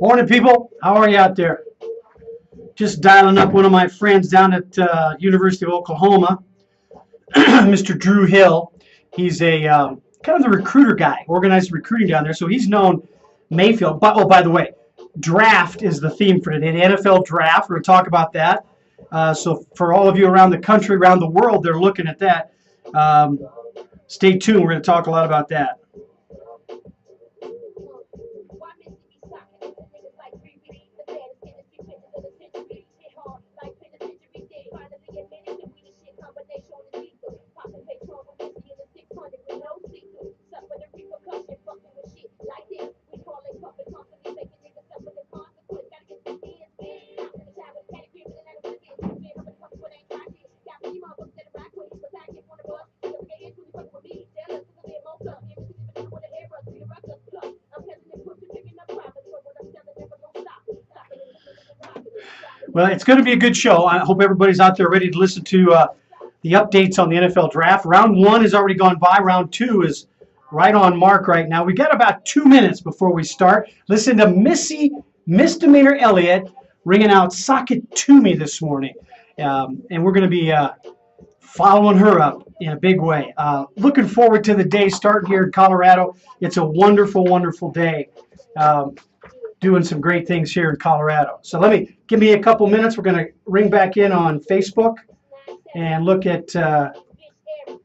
Morning, people. How are you out there? Just dialing up one of my friends down at University of Oklahoma, Mr. Drew Hill. He's a kind of the recruiter guy, organized recruiting down there. So he's known Mayfield. But oh, by the way, draft is the theme for today. The NFL draft. We're going to talk about that. So for all of you around the country, around the world, they're looking at that. Stay tuned. We're going to talk a lot about that. Well, it's going to be a good show. I hope everybody's out there ready to listen to the updates on the NFL draft. Round 1 has already gone by. Round 2 is right on mark right now. We got about 2 minutes before we start. Listen to Missy Misdemeanor Elliott ringing out "Sock It To Me" this morning. And we're going to be following her up in a big way. Looking forward to the day starting here in Colorado. It's a wonderful, wonderful day. Doing some great things here in Colorado. So give me a couple minutes. We're going to ring back in on Facebook and look at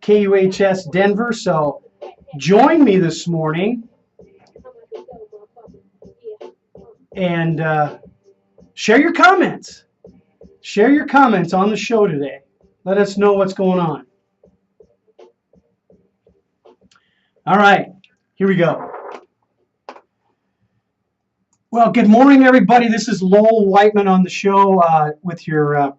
KUHS Denver. So join me this morning and share your comments. Share your comments on the show today. Let us know what's going on. All right, here we go. Well, good morning, everybody. This is Lowell Whiteman on the show with your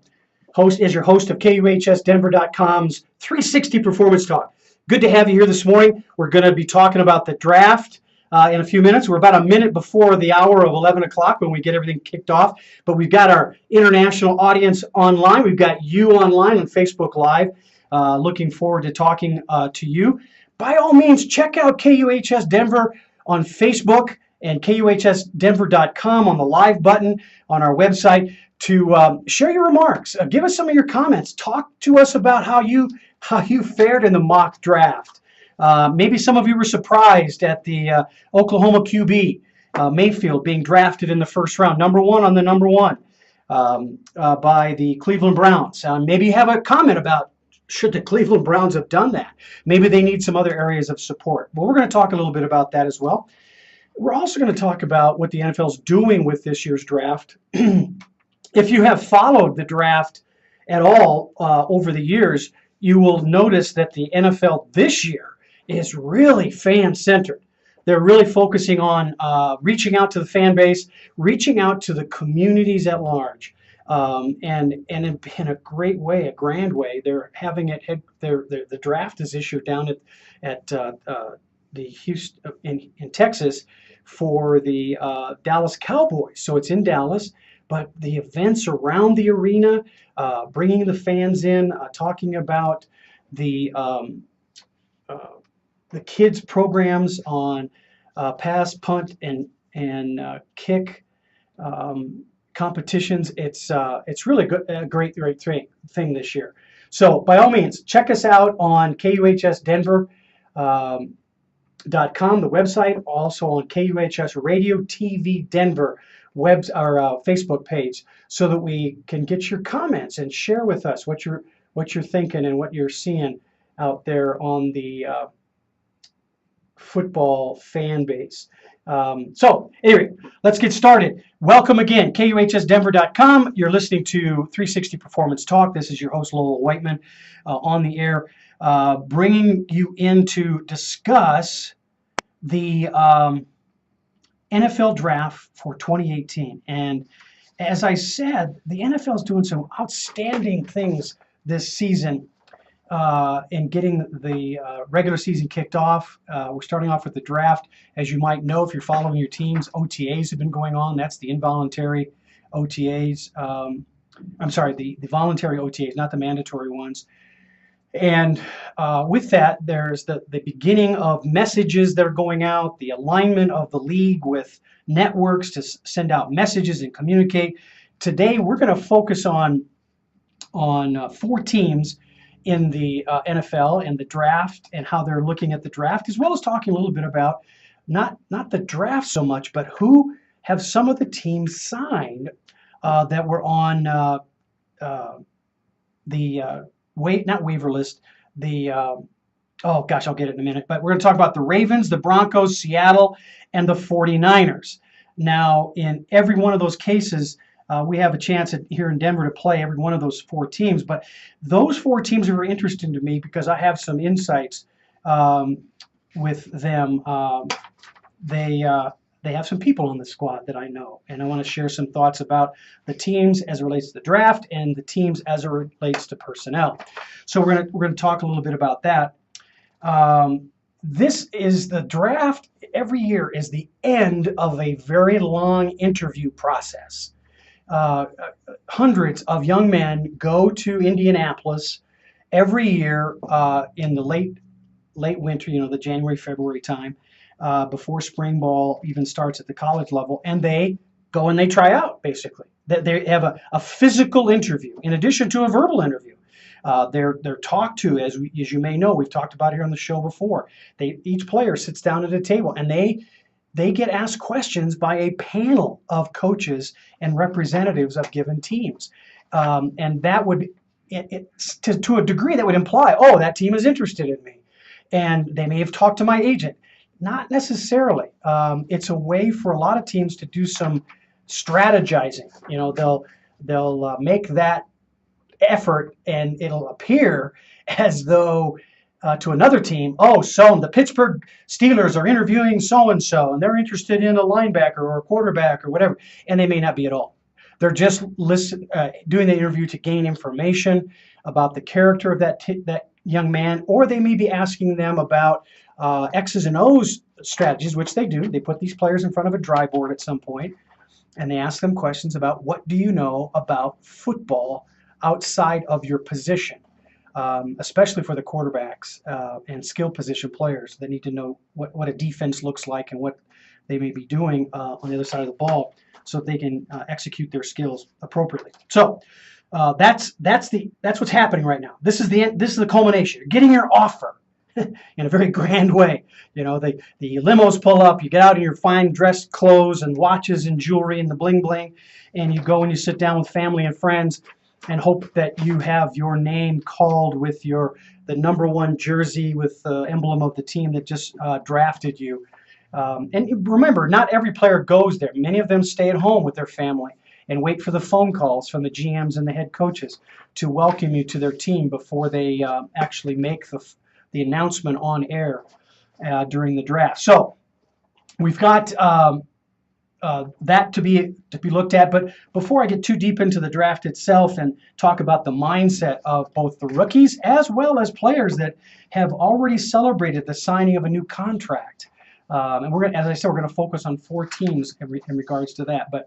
host of KUHSdenver.com's 360 Performance Talk. Good to have you here this morning. We're going to be talking about the draft in a few minutes. We're about a minute before the hour of 11 o'clock when we get everything kicked off. But we've got our international audience online. We've got you online on Facebook Live. Looking forward to talking to you. By all means, check out KUHS Denver on Facebook and KUHSdenver.com on the live button on our website to share your remarks. Give us some of your comments. Talk to us about how you fared in the mock draft. Maybe some of you were surprised at the Oklahoma QB, Mayfield, being drafted in the first round, number 1 on the number 1 by the Cleveland Browns. Maybe you have a comment about should the Cleveland Browns have done that. Maybe they need some other areas of support. But we're going to talk a little bit about that as well. We're also going to talk about what the NFL is doing with this year's draft. If you have followed the draft at all over the years, you will notice that the NFL this year is really fan-centered. They're really focusing on reaching out to the fan base, reaching out to the communities at large, and in a great way, a grand way. They're having it. The draft is issued down at the Houston in Texas for the Dallas Cowboys. So it's in Dallas, but the events around the arena, bringing the fans in, talking about the kids programs on pass, punt, and kick competitions. It's really good, a great thing this year. So by all means, check us out on KUHSdenver.com, the website, also on KUHS Radio TV Denver Facebook page, so that we can get your comments and share with us what you're thinking and what you're seeing out there on the football fan base. So anyway, let's get started. Welcome again, KUHSdenver.com. You're listening to 360 Performance Talk. This is your host, Lowell Whiteman, on the air, bringing you in to discuss the NFL draft for 2018. And as I said, the NFL is doing some outstanding things this season in getting the regular season kicked off. We're starting off with the draft. As you might know, if you're following your teams, OTAs have been going on. That's the involuntary OTAs. I'm sorry, the voluntary OTAs, not the mandatory ones. And with that, there's the beginning of messages that are going out, the alignment of the league with networks to send out messages and communicate. Today, we're going to focus on four teams in the NFL and the draft and how they're looking at the draft, as well as talking a little bit about not the draft so much, but who have some of the teams signed that were on the not waiver list, the oh gosh, I'll get it in a minute, but we're going to talk about the Ravens, the Broncos, Seattle, and the 49ers. Now, in every one of those cases, we have a chance here in Denver to play every one of those four teams, but those four teams are very interesting to me because I have some insights with them. They have some people on the squad that I know, and I want to share some thoughts about the teams as it relates to the draft and the teams as it relates to personnel. So we're going to talk a little bit about that. This is the draft every year is the end of a very long interview process. Hundreds of young men go to Indianapolis every year in the late winter, the January, February time, before spring ball even starts at the college level, and they go and they try out, basically. They have a physical interview in addition to a verbal interview. They're talked to, as you may know, we've talked about here on the show before. Each player sits down at a table, and they get asked questions by a panel of coaches and representatives of given teams. And that would, to a degree, that would imply, oh, that team is interested in me. And they may have talked to my agent. Not necessarily. It's a way for a lot of teams to do some strategizing. They'll make that effort, and it'll appear as though to another team, the Pittsburgh Steelers are interviewing so-and-so, and they're interested in a linebacker or a quarterback or whatever, and they may not be at all. They're just doing the interview to gain information about the character of that young man, or they may be asking them about X's and O's strategies, which they do. They put these players in front of a dry board at some point, and they ask them questions about what do you know about football outside of your position, especially for the quarterbacks and skill position players that need to know what a defense looks like and what they may be doing on the other side of the ball so that they can execute their skills appropriately. So that's what's happening right now. This is the culmination. You're getting your offer in a very grand way. The limos pull up, you get out in your fine dressed clothes and watches and jewelry and the bling bling, and you go and you sit down with family and friends and hope that you have your name called with the number 1 jersey with the emblem of the team that just drafted you. And remember, not every player goes there. Many of them stay at home with their family and wait for the phone calls from the GMs and the head coaches to welcome you to their team before they actually make the announcement on air during the draft. So we've got that to be looked at. But before I get too deep into the draft itself and talk about the mindset of both the rookies as well as players that have already celebrated the signing of a new contract, and we're going, as I said, we're going to focus on 4 teams in regards to that. But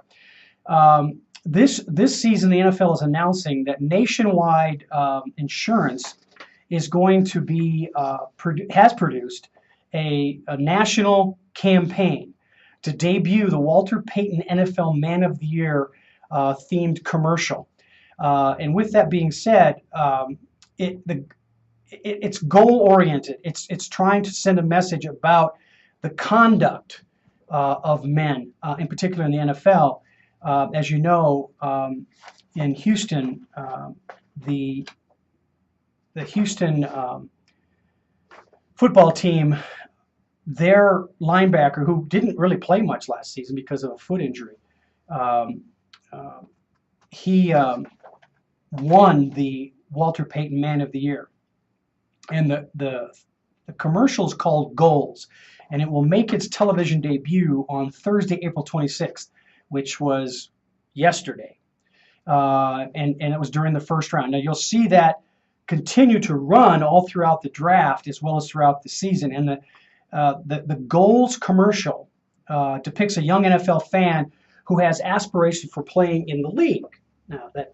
this season, the NFL is announcing that nationwide insurance is going to be has produced a national campaign to debut the Walter Payton NFL Man of the Year themed commercial. And with that being said, it's goal oriented. It's trying to send a message about the conduct of men, in particular in the NFL. As you know, in Houston, the Houston football team, their linebacker, who didn't really play much last season because of a foot injury, he won the Walter Payton Man of the Year. And the commercial is called Goals, and it will make its television debut on Thursday, April 26th, which was yesterday. And it was during the first round. Now, you'll see that continue to run all throughout the draft as well as throughout the season. And the Goals commercial depicts a young NFL fan who has aspirations for playing in the league. Now, that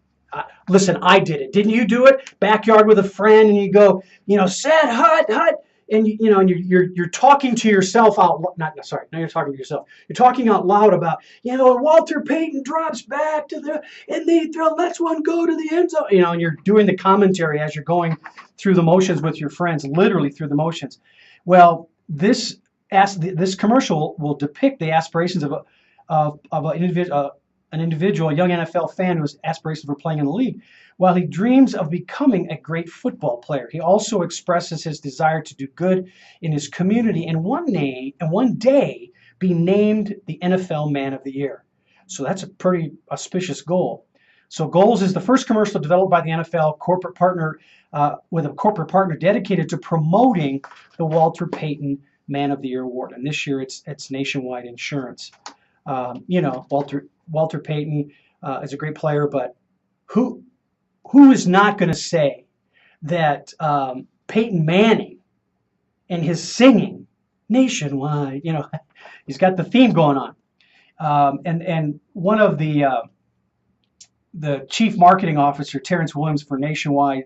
Listen, I did it. Didn't you do it? Backyard with a friend, and you go, set hut, and and you're talking to yourself out. Not sorry, now you're talking to yourself. You're talking out loud about, Walter Payton drops back to the and they throw. Let's one go to the end zone. And you're doing the commentary as you're going through the motions with your friends, literally through the motions. Well, this commercial will depict the aspirations of an individual, a young NFL fan who has aspirations for playing in the league. While he dreams of becoming a great football player, he also expresses his desire to do good in his community and one day be named the NFL Man of the Year. So that's a pretty auspicious goal. So Goals is the first commercial developed by the NFL corporate partner with a corporate partner dedicated to promoting the Walter Payton Man of the Year award. And this year it's Nationwide Insurance. Walter Payton is a great player, but who is not going to say that Peyton Manning and his singing Nationwide, he's got the theme going on. And one of the chief marketing officer, Terrence Williams for Nationwide,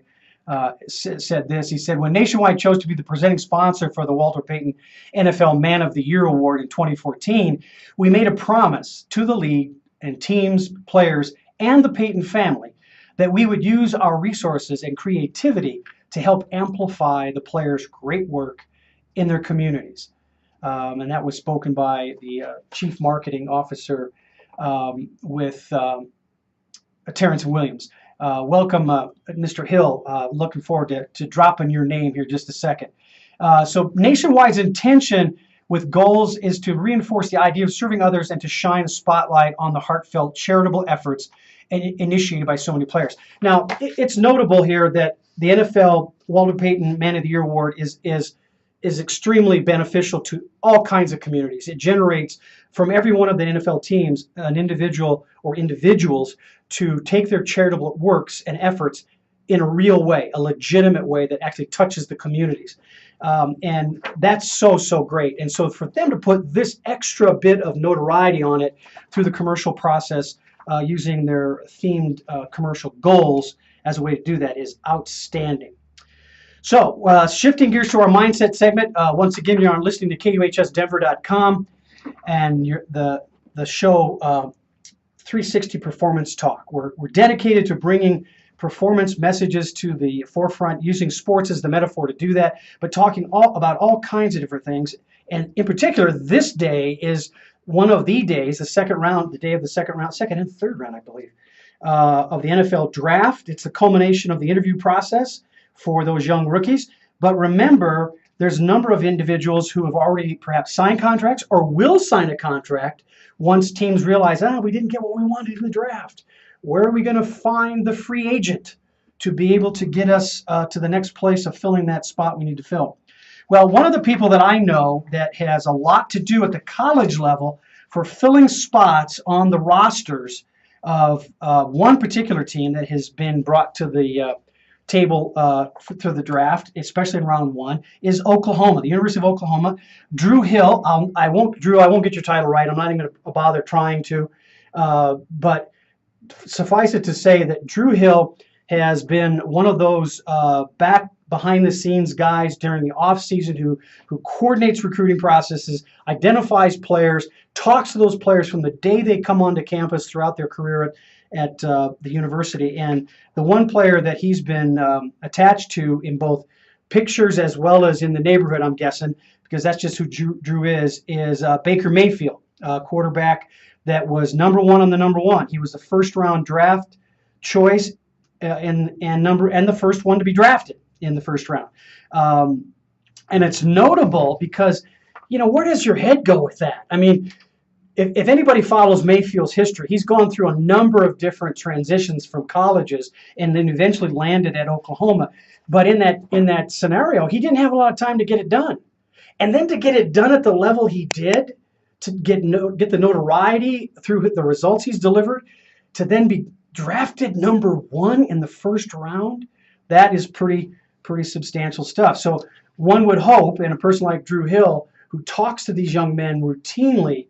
said this. He said, when Nationwide chose to be the presenting sponsor for the Walter Payton NFL Man of the Year Award in 2014, we made a promise to the league and teams, players, and the Payton family that we would use our resources and creativity to help amplify the players' great work in their communities. And that was spoken by the chief marketing officer with Terrence Williams. Welcome, Mr. Hill. Looking forward to dropping your name here just a second. So Nationwide's intention with Goals is to reinforce the idea of serving others and to shine a spotlight on the heartfelt charitable efforts initiated by so many players. Now, it's notable here that the NFL Walter Payton Man of the Year Award is extremely beneficial to all kinds of communities. It generates from every one of the NFL teams an individual or individuals to take their charitable works and efforts in a real way, a legitimate way that actually touches the communities. And that's so great. And so for them to put this extra bit of notoriety on it through the commercial process using their themed commercial Goals as a way to do that is outstanding. So shifting gears to our mindset segment, once again, you're listening to KUHSdenver.com and the show 360 Performance Talk. We're dedicated to bringing performance messages to the forefront, using sports as the metaphor to do that, but talking about all kinds of different things. And in particular, this day is one of the days, the day of the second and third round, I believe, of the NFL draft. It's the culmination of the interview process for those young rookies. But remember, there's a number of individuals who have already perhaps signed contracts or will sign a contract once teams realize, we didn't get what we wanted in the draft. Where are we going to find the free agent to be able to get us to the next place of filling that spot we need to fill? Well, one of the people that I know that has a lot to do at the college level for filling spots on the rosters of one particular team that has been brought to the table through the draft, especially in round one, is Oklahoma, the University of Oklahoma. Drew Hill. I won't get your title right. I'm not even going to bother trying to. But suffice it to say that Drew Hill has been one of those back behind the scenes guys during the off season who coordinates recruiting processes, identifies players, talks to those players from the day they come onto campus throughout their career at the university. And the one player that he's been attached to in both pictures as well as in the neighborhood, I'm guessing, because that's just who Drew is Baker Mayfield, quarterback that was number one on the number one. He was the first round draft choice and the first one to be drafted in the first round. And it's notable because, where does your head go with that? I mean, if anybody follows Mayfield's history, he's gone through a number of different transitions from colleges and then eventually landed at Oklahoma. But in that scenario, he didn't have a lot of time to get it done. And then to get it done at the level he did, to get the notoriety through the results he's delivered, to then be drafted number one in the first round, that is pretty substantial stuff. So one would hope, and a person like Drew Hill, who talks to these young men routinely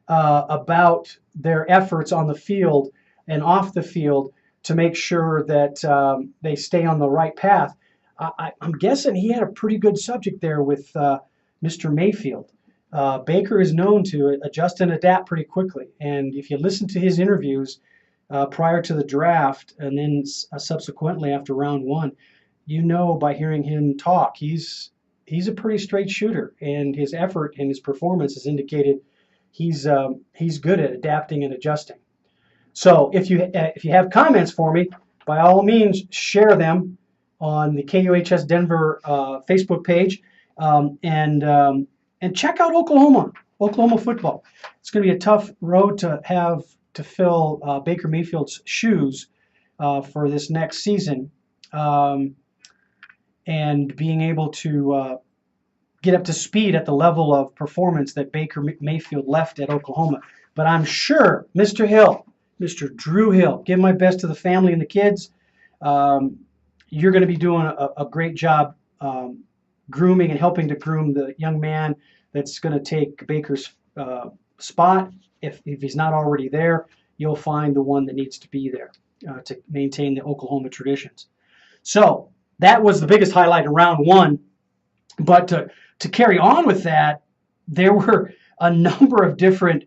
about their efforts on the field and off the field to make sure that they stay on the right path. I'm guessing he had a pretty good subject there with Mr. Mayfield. Baker is known to adjust and adapt pretty quickly, and if you listen to his interviews prior to the draft and then subsequently after round one, you know by hearing him talk, he's a pretty straight shooter, and his effort and his performance has indicated he's good at adapting and adjusting. So if you have comments for me, by all means share them on the KUHS Denver Facebook page, and check out Oklahoma football. It's going to be a tough road to have to fill Baker Mayfield's shoes for this next season, and being able to get up to speed at the level of performance that Baker Mayfield left at Oklahoma. But I'm sure Mr. Hill, Mr. Drew Hill, give my best to the family and the kids. You're going to be doing a great job grooming and helping to groom the young man that's going to take Baker's spot. If he's not already there, you'll find the one that needs to be there to maintain the Oklahoma traditions. So that was the biggest highlight in round one. But to carry on with that, there were a number of different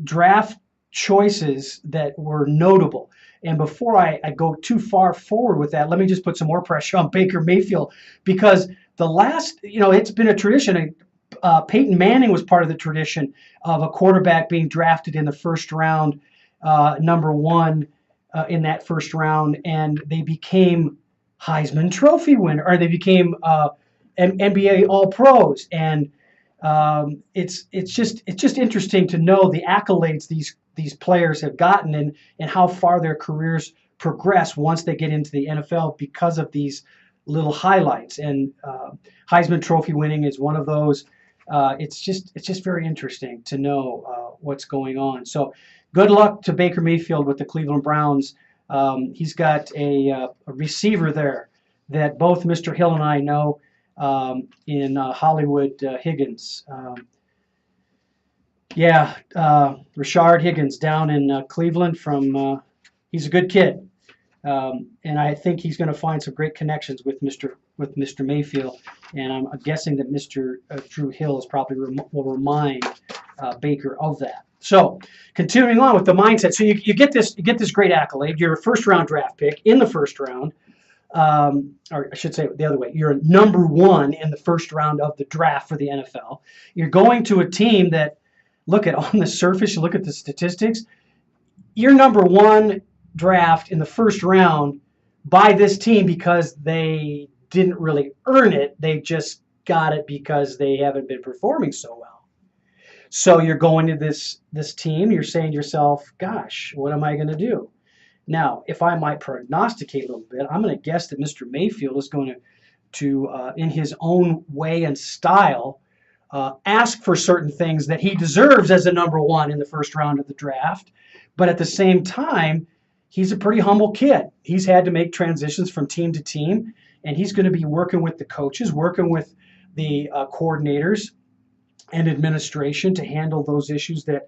draft choices that were notable. And before I go too far forward with that, let me just put some more pressure on Baker Mayfield, because the last, it's been a tradition. Peyton Manning was part of the tradition of a quarterback being drafted in the first round, number one in that first round, and they became Heisman Trophy winner, or they became NBA All-Pros. And it's just interesting to know the accolades these players have gotten, and how far their careers progress once they get into the NFL because of these little highlights. And Heisman Trophy winning is one of those. It's just very interesting to know what's going on. So good luck to Baker Mayfield with the Cleveland Browns. He's got a receiver there that both Mr. Hill and I know, in Hollywood Higgins. Rashard Higgins down in Cleveland. He's a good kid, and I think he's going to find some great connections with Mr. Mayfield. And I'm guessing that Mr. Drew Hill is probably will remind Baker of that. So continuing on with the mindset, so you get this great accolade. You're a first round draft pick in the first round. Or I should say it the other way. You're number one in the first round of the draft for the NFL. You're going to a team that, on the surface, you look at the statistics, you're number one draft in the first round by this team because they didn't really earn it. They just got it because they haven't been performing so well. So you're going to this team, you're saying to yourself, gosh, what am I going to do? Now, if I might prognosticate a little bit, I'm going to guess that Mr. Mayfield is going to in his own way and style, ask for certain things that he deserves as a number one in the first round of the draft. But at the same time, he's a pretty humble kid. He's had to make transitions from team to team, and he's going to be working with the coaches, working with the coordinators and administration to handle those issues that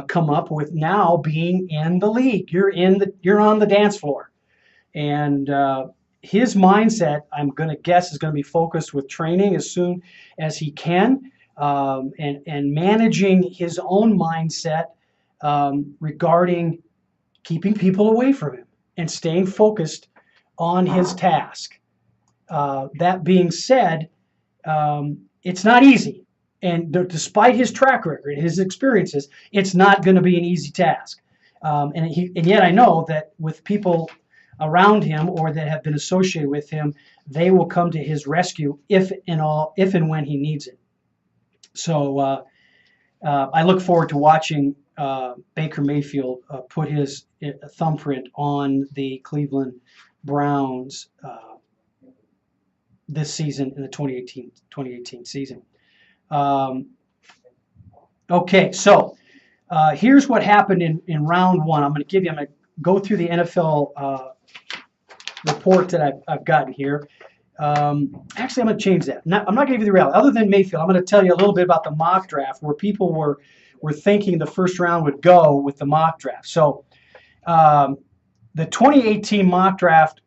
come up with now being in the league. You're on the dance floor, and his mindset, I'm going to guess, is going to be focused with training as soon as he can, and managing his own mindset regarding keeping people away from him and staying focused on his task. That being said, it's not easy. And despite his track record, his experiences, it's not going to be an easy task. And yet I know that with people around him or that have been associated with him, they will come to his rescue if and when he needs it. So I look forward to watching Baker Mayfield put his thumbprint on the Cleveland Browns this season, in the 2018 season. Okay, so here's what happened in round one. I'm going to go through the NFL report that I've gotten here. Actually, I'm going to change that. I'm not going to give you the reality. Other than Mayfield, I'm going to tell you a little bit about the mock draft, where people were thinking the first round would go with the mock draft. So the 2018 mock draft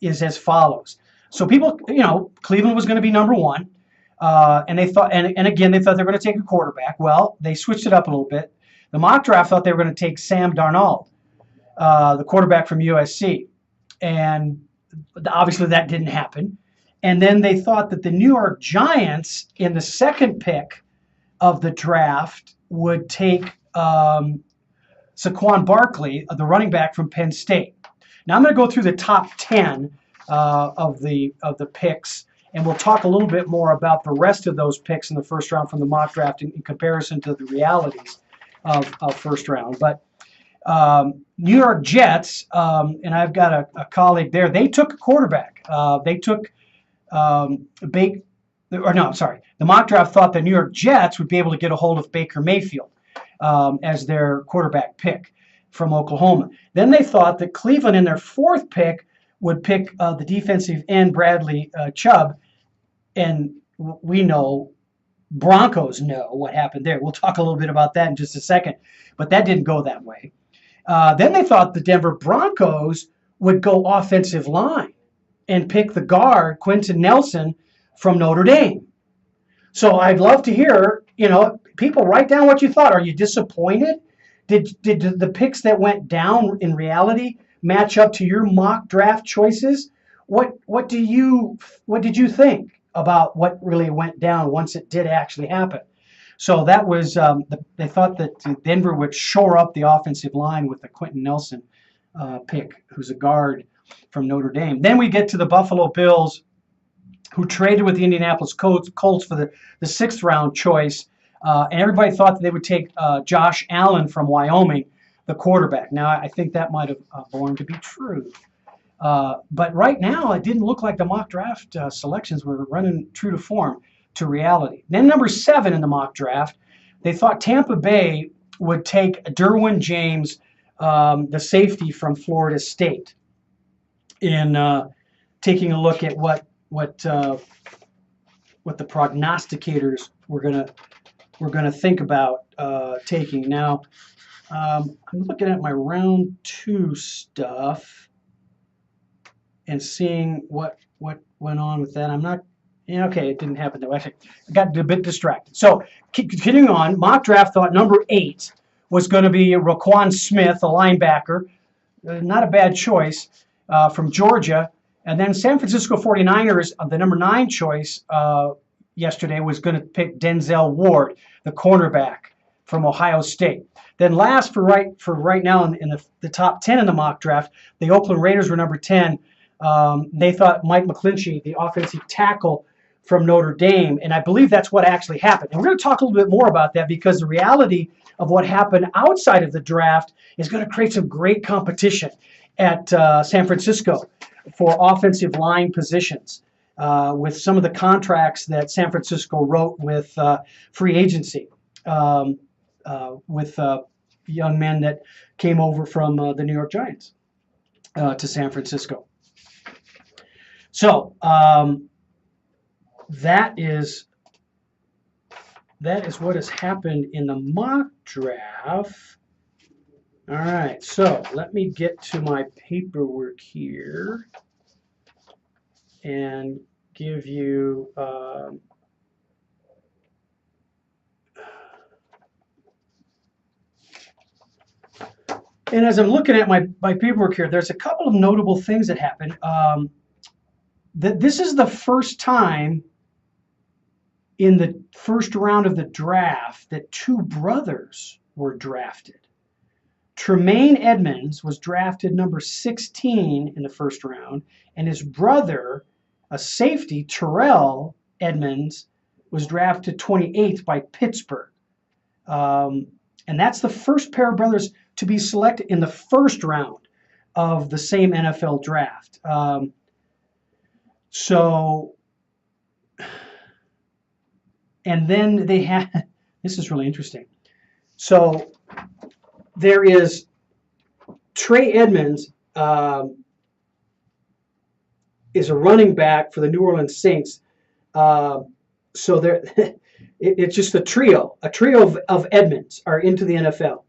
is as follows. So people, Cleveland was going to be number one, and they thought, and again, they thought they were going to take a quarterback. Well, they switched it up a little bit. The mock draft thought they were going to take Sam Darnold, the quarterback from USC, and obviously that didn't happen. And then they thought that the New York Giants, in the second pick of the draft, would take Saquon Barkley, the running back from Penn State. Now I'm going to go through the top 10 of the picks, and we'll talk a little bit more about the rest of those picks in the first round from the mock draft in comparison to the realities of first round. But New York Jets, and I've got a colleague there, they took a quarterback. They took the mock draft thought the New York Jets would be able to get a hold of Baker Mayfield as their quarterback pick from Oklahoma. Then they thought that Cleveland, in their fourth pick, would pick the defensive end Bradley Chubb, and we know, Broncos know what happened there. We'll talk a little bit about that in just a second, but that didn't go that way. Then they thought the Denver Broncos would go offensive line and pick the guard, Quentin Nelson, from Notre Dame. So I'd love to hear, people write down what you thought. Are you disappointed? Did the picks that went down in reality match up to your mock draft choices? What did you think about what really went down once it did actually happen? So that was they thought that Denver would shore up the offensive line with the Quentin Nelson pick, who's a guard from Notre Dame. Then we get to the Buffalo Bills, who traded with the Indianapolis Colts for the sixth round choice. And everybody thought that they would take Josh Allen from Wyoming, the quarterback. Now, I think that might have borne to be true. But right now, it didn't look like the mock draft selections were running true to form, to reality. Then number 7 in the mock draft, they thought Tampa Bay would take Derwin James, the safety from Florida State, in taking a look at what the prognosticators were gonna think about taking. Now, I'm looking at my round 2 stuff and seeing what went on with that. I'm not. Yeah, okay, it didn't happen though. Actually, I got a bit distracted. So, continuing on, mock draft thought number 8 was going to be Roquan Smith, a linebacker. Not a bad choice from Georgia. And then San Francisco 49ers, the number 9 choice yesterday, was going to pick Denzel Ward, the cornerback from Ohio State. Then last for right now in the top 10 in the mock draft, the Oakland Raiders were number 10. They thought Mike McGlinchey, the offensive tackle from Notre Dame, and I believe that's what actually happened. And we're going to talk a little bit more about that, because the reality of what happened outside of the draft is going to create some great competition at San Francisco for offensive line positions with some of the contracts that San Francisco wrote with free agency with young men that came over from the New York Giants to San Francisco. So that is what has happened in the mock draft. All right, so let me get to my paperwork here and give you and as I'm looking at my paperwork here, there's a couple of notable things that happened. This is the first time in the first round of the draft that 2 brothers were drafted. Tremaine Edmonds was drafted number 16 in the first round, and his brother, a safety, Terrell Edmonds, was drafted 28th by Pittsburgh. And that's the first pair of brothers to be selected in the first round of the same NFL draft. And then they had, this is really interesting. So there is Trey Edmonds is a running back for the New Orleans Saints. So there, it's just a trio of Edmonds are into the NFL.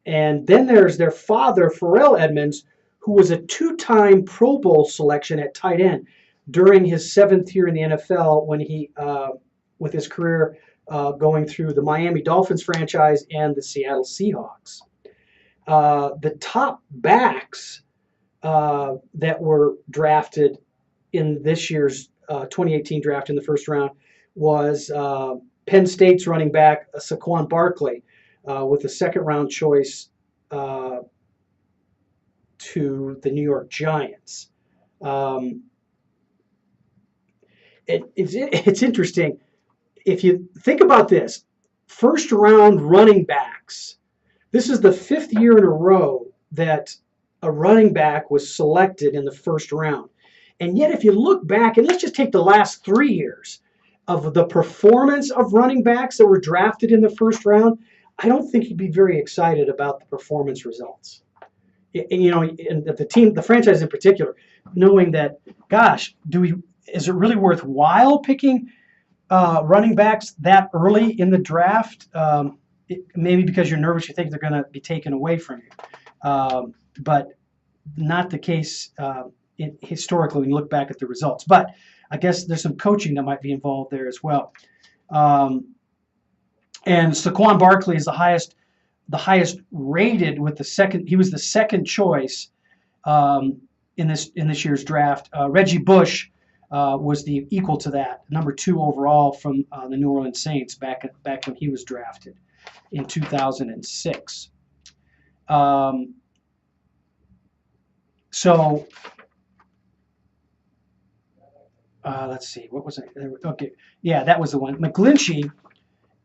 And then there's their father, Pharrell Edmonds, who was a two-time Pro Bowl selection at tight end during his 7th year in the NFL when he, with his career going through the Miami Dolphins franchise and the Seattle Seahawks. The top backs that were drafted in this year's 2018 draft in the first round was Penn State's running back Saquon Barkley with a second-round choice to the New York Giants. It's interesting. If you think about this, first-round running backs, this is the 5th year in a row that a running back was selected in the first round. And yet, if you look back, and let's just take the last 3 years of the performance of running backs that were drafted in the first round, I don't think you'd be very excited about the performance results. You know, and the team, the franchise in particular, knowing that, gosh, is it really worthwhile picking running backs that early in the draft? Maybe because you're nervous, you think they're going to be taken away from you. But not the case historically when you look back at the results. But I guess there's some coaching that might be involved there as well. And Saquon Barkley is the highest rated with the second. He was the second choice in this year's draft. Reggie Bush was the equal to that, number 2 overall from the New Orleans Saints back when he was drafted in 2006. Let's see, what was it? Okay, yeah, that was the one. McGlinchey,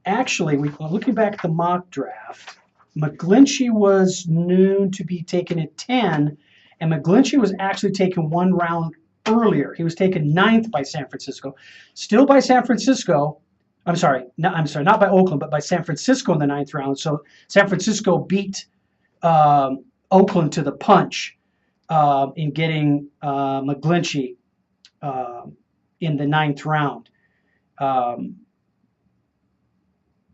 actually, looking back at the mock draft, McGlinchey was known to be taken at 10, and McGlinchey was actually taken 1 round earlier. He was taken 9th by San Francisco. Still by San Francisco. I'm sorry, not by Oakland, but by San Francisco in the 9th round. So San Francisco beat Oakland to the punch in getting McGlinchey in the 9th round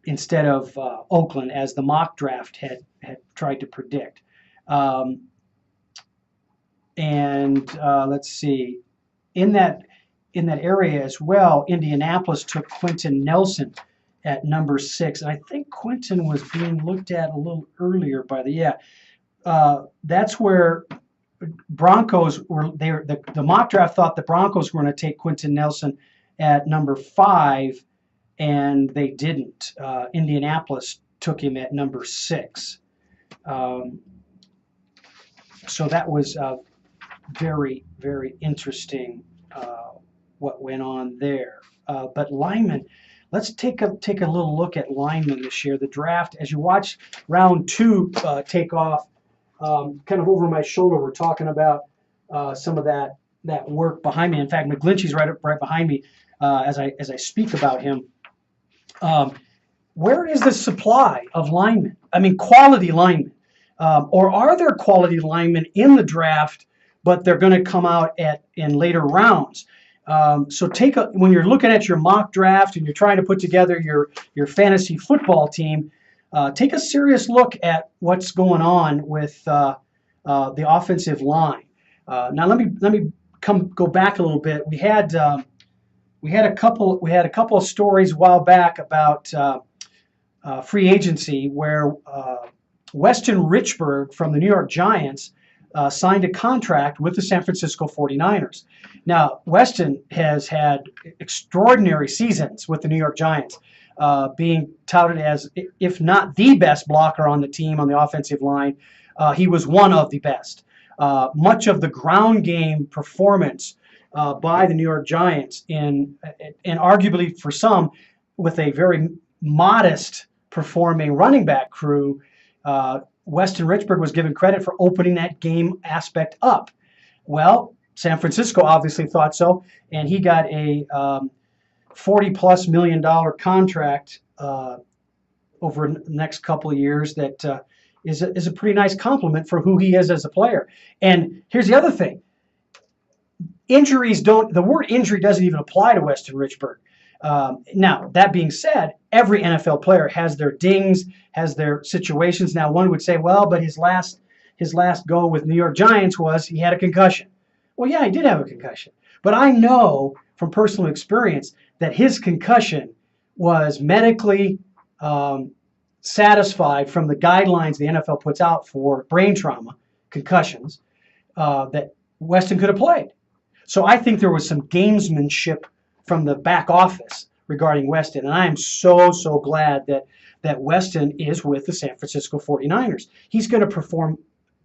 instead of Oakland, as the mock draft had tried to predict. Let's see, in that area as well, Indianapolis took Quentin Nelson at number 6, and I think Quentin was being looked at a little earlier that's where Broncos were. The mock draft thought the Broncos were going to take Quentin Nelson at number 5, and they didn't. Indianapolis took him at number 6. So that was very, very interesting what went on there. But linemen, let's take a little look at linemen this year. The draft, as you watch round 2 take off, kind of over my shoulder, we're talking about some of that work behind me. In fact, McGlinchey's right behind me as I speak about him. Where is the supply of linemen? I mean, quality linemen. Or are there quality linemen in the draft, but they're going to come out in later rounds? So when you're looking at your mock draft and you're trying to put together your fantasy football team, take a serious look at what's going on with the offensive line. Now let me go back a little bit. We had a couple of stories a while back about free agency where Weston Richburg from the New York Giants signed a contract with the San Francisco 49ers. Now, Weston has had extraordinary seasons with the New York Giants, being touted as, if not the best blocker on the team on the offensive line, he was one of the best. Much of the ground game performance by the New York Giants, and arguably for some, with a very modest performing running back crew, Weston Richburg was given credit for opening that game aspect up. Well, San Francisco obviously thought so, and he got a $40+ million contract over the next couple of years that is a pretty nice compliment for who he is as a player. And here's the other thing. The word injury doesn't even apply to Weston Richburg. Now, that being said, every NFL player has their dings, has their situations. Now, one would say, well, but his last go with New York Giants was he had a concussion. Well, yeah, he did have a concussion. But I know from personal experience that his concussion was medically satisfied from the guidelines the NFL puts out for brain trauma, concussions, that Weston could have played. So I think there was some gamesmanship from the back office regarding Weston. And I am so, so glad that Weston is with the San Francisco 49ers. He's going to perform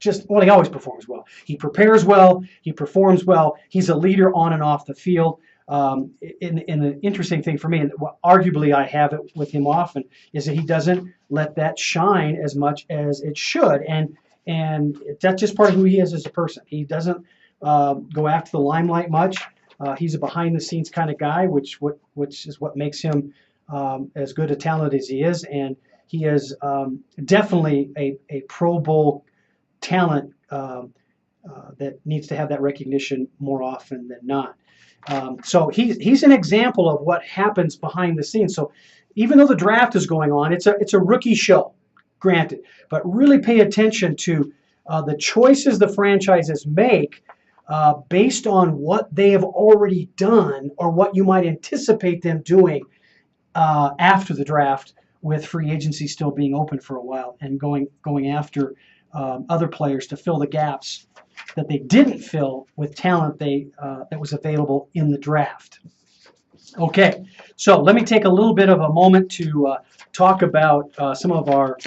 he always performs well. He prepares well. He performs well. He's a leader on and off the field. And the interesting thing for me, and arguably I have it with him often, is that he doesn't let that shine as much as it should. And that's just part of who he is as a person. He doesn't go after the limelight much. He's a behind-the-scenes kind of guy, which is what makes him as good a talent as he is. And he is definitely a Pro Bowl talent that needs to have that recognition more often than not. So he's an example of what happens behind the scenes. So even though the draft is going on, it's a rookie show, granted, but really pay attention to the choices the franchises make based on what they have already done or what you might anticipate them doing after the draft, with free agency still being open for a while and going after other players to fill the gaps that they didn't fill with talent that was available in the draft. Okay, so let me take a little bit of a moment to talk about some of our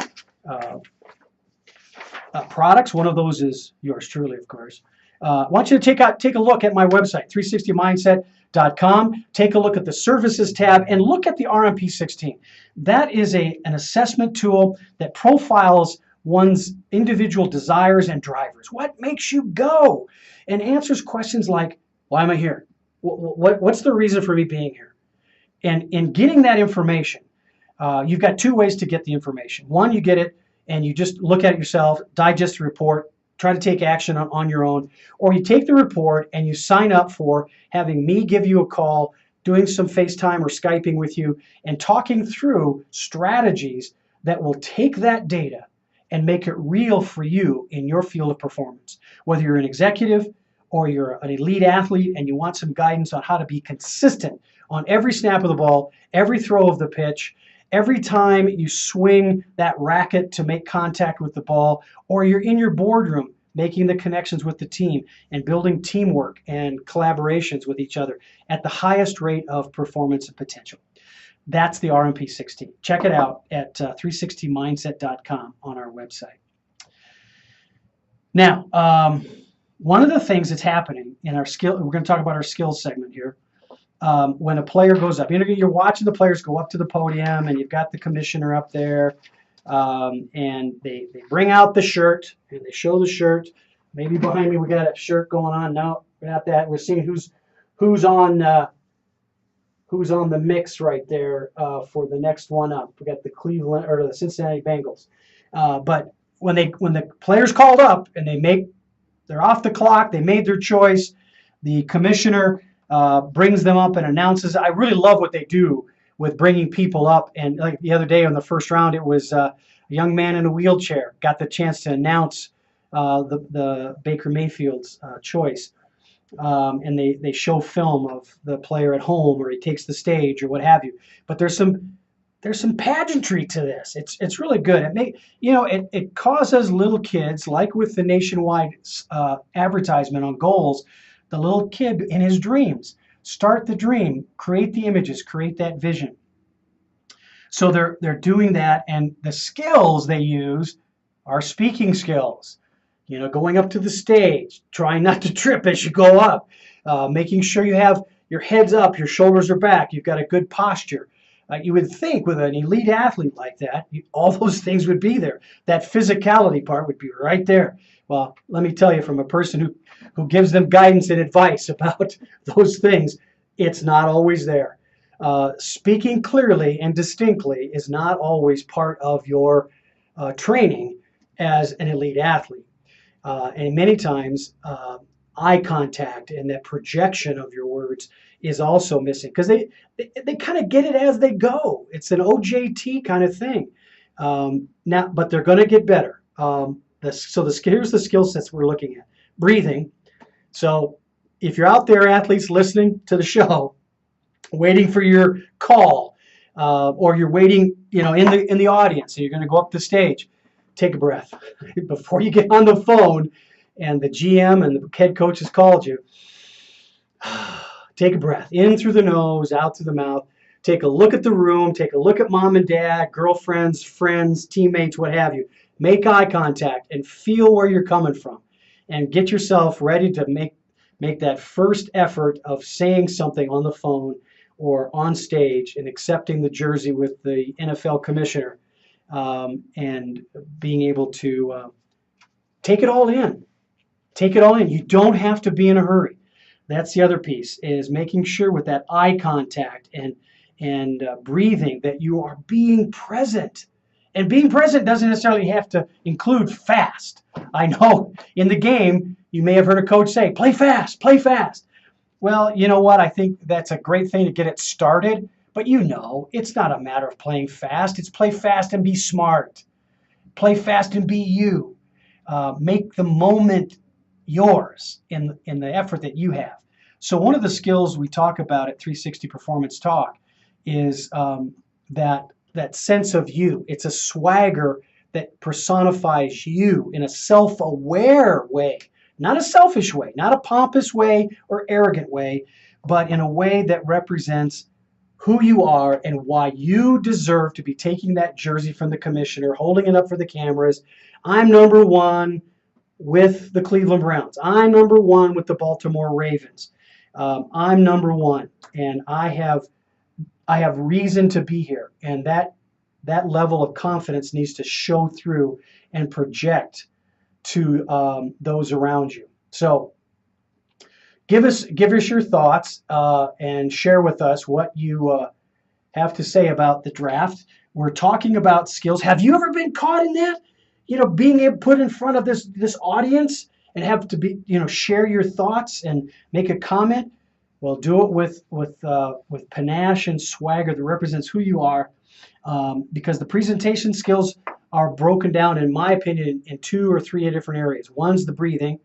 products. One of those is yours truly, of course. I want you to take a look at my website, 360mindset.com. Take a look at the services tab and look at the RMP16. That is an assessment tool that profiles one's individual desires and drivers. What makes you go? And answers questions like, why am I here? What's the reason for me being here? And in getting that information, you've got two ways to get the information. One, you get it and you just look at it yourself, digest the report, try to take action on your own. Or you take the report and you sign up for having me give you a call, doing some FaceTime or Skyping with you, and talking through strategies that will take that data and make it real for you in your field of performance. Whether you're an executive or you're an elite athlete and you want some guidance on how to be consistent on every snap of the ball, every throw of the pitch, every time you swing that racket to make contact with the ball, or you're in your boardroom making the connections with the team and building teamwork and collaborations with each other at the highest rate of performance and potential. That's the RMP16. Check it out at 360mindset.com on our website. Now, one of the things that's happening in our skill, we're going to talk about our skills segment here. When a player goes up, you're watching the players go up to the podium, and you've got the commissioner up there, and they bring out the shirt and they show the shirt. Maybe behind me we got a shirt going on. No, we're not that. We're seeing who's on the mix right there for the next one up. We got the Cleveland or the Cincinnati Bengals. But when the players called up and they're off the clock, they made their choice. The commissioner brings them up and announces. I really love what they do with bringing people up. And like the other day on the first round, it was a young man in a wheelchair got the chance to announce the Baker Mayfield's choice. And they show film of the player at home, or he takes the stage, or what have you. But there's some pageantry to this. It's really good. It causes little kids, like with the nationwide advertisement on goals, the little kid in his dreams. Start the dream, create the images, create that vision. So they're doing that, and the skills they use are speaking skills. Going up to the stage, trying not to trip as you go up, making sure you have your head's up, your shoulders are back, you've got a good posture. You would think with an elite athlete like that, all those things would be there. That physicality part would be right there. Well, let me tell you, from a person who gives them guidance and advice about those things, it's not always there. Speaking clearly and distinctly is not always part of your training as an elite athlete. And many times, eye contact and that projection of your words is also missing because they kind of get it as they go. It's an OJT kind of thing. Now, but they're going to get better. Here's the skill sets we're looking at. Breathing. So if you're out there, athletes listening to the show, waiting for your call, or you're waiting, in the audience, and you're going to go up the stage, take a breath before you get on the phone, and the GM and the head coach has called you. Take a breath in through the nose, out through the mouth. Take a look at the room. Take a look at mom and dad, girlfriends, friends, teammates, what have you. Make eye contact and feel where you're coming from, and get yourself ready to make that first effort of saying something on the phone or on stage and accepting the jersey with the NFL commissioner, and being able to take it all in. Take it all in. You don't have to be in a hurry. That's the other piece, is making sure with that eye contact and breathing that you are being present. And being present doesn't necessarily have to include fast. I know in the game, you may have heard a coach say, play fast, play fast. Well, you know what? I think that's a great thing to get it started. But it's not a matter of playing fast. It's play fast and be smart. Play fast and be you. Make the moment yours in the effort that you have. So one of the skills we talk about at 360 Performance Talk is that sense of you. It's a swagger that personifies you in a self-aware way, not a selfish way, not a pompous way or arrogant way, but in a way that represents who you are and why you deserve to be taking that jersey from the commissioner, holding it up for the cameras. I'm number one with the Cleveland Browns. I'm number one with the Baltimore Ravens. I'm number one, and I have reason to be here, and that level of confidence needs to show through and project to those around you. So give us your thoughts and share with us what you have to say about the draft. We're talking about skills. Have you ever been caught in that? Being able to put in front of this audience and have to be, share your thoughts and make a comment. Well, do it with panache and swagger that represents who you are, because the presentation skills are broken down, in my opinion, in 2 or 3 different areas. One's the breathing,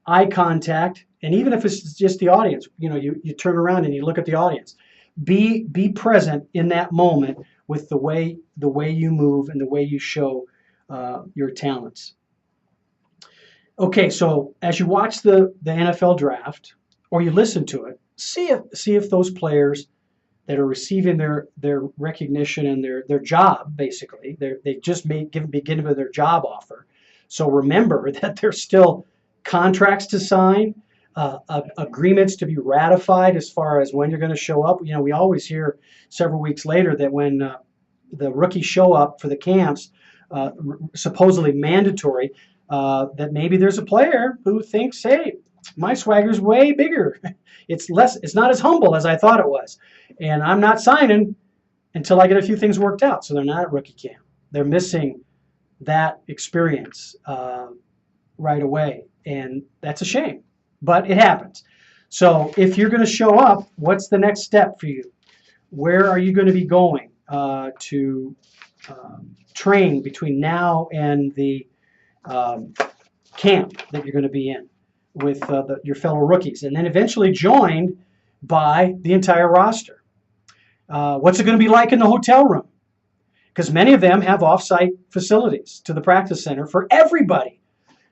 eye contact, and even if it's just the audience, you turn around and you look at the audience. Be present in that moment with the way you move and the way you show your talents. Okay, so as you watch the NFL draft or you listen to it, see if those players that are receiving their recognition and their job, basically, they just be given their job offer. So remember that there's still contracts to sign, agreements to be ratified as far as when you're going to show up. We always hear several weeks later that when the rookies show up for the camps, supposedly mandatory, that maybe there's a player who thinks, hey, my swagger's way bigger. It's not as humble as I thought it was. And I'm not signing until I get a few things worked out. So they're not at rookie camp. They're missing that experience right away. And that's a shame, but it happens. So if you're going to show up, what's the next step for you? Where are you going to be going to train between now and the camp that you're going to be in with your fellow rookies, and then eventually joined by the entire roster? What's it going to be like in the hotel room? Because many of them have off-site facilities to the practice center for everybody.